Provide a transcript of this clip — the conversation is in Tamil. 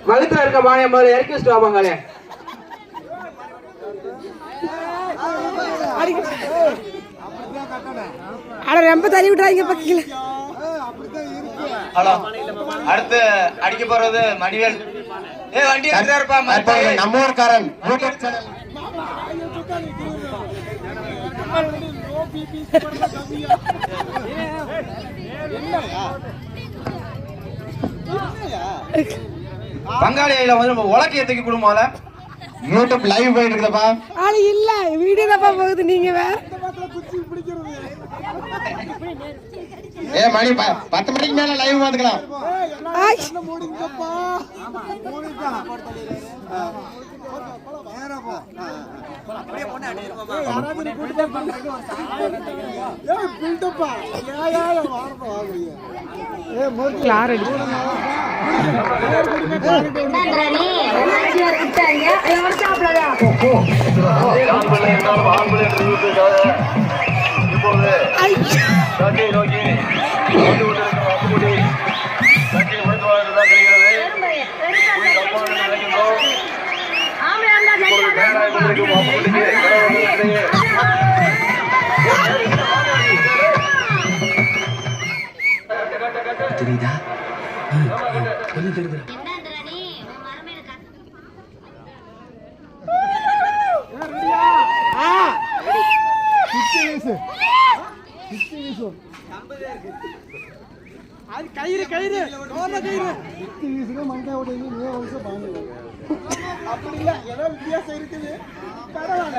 வகுத்துல இருக்க மானிய முதல்ல இறக்கி வச்சுட்டு வாப்பாங்களே. ரொம்ப தள்ளி விட்டாங்க பக்கத்துல. ஹலோ, அடுத்து அடிக்க போறது மணிவேல். வண்டி எடுத்துருப்பா. நம்ம ஊர்காரன் பங்காளியில வந்து உலக்கைய தூக்கி கொடுமால. யூடியூப் லைவ் போயிட்டு இருக்குதப்பா. ஆளு இல்ல, வீடியோ தான் போகுது. நீங்க வேற மணி 10 மணிக்கு மேல லைவ் பாத்துக்கலாம். தெரியுதா? தெரியுது. கயிறு கயிறு அப்படி இல்ல, ஏதோ வித்தியாசம் இருக்குது. பரவாயில்ல.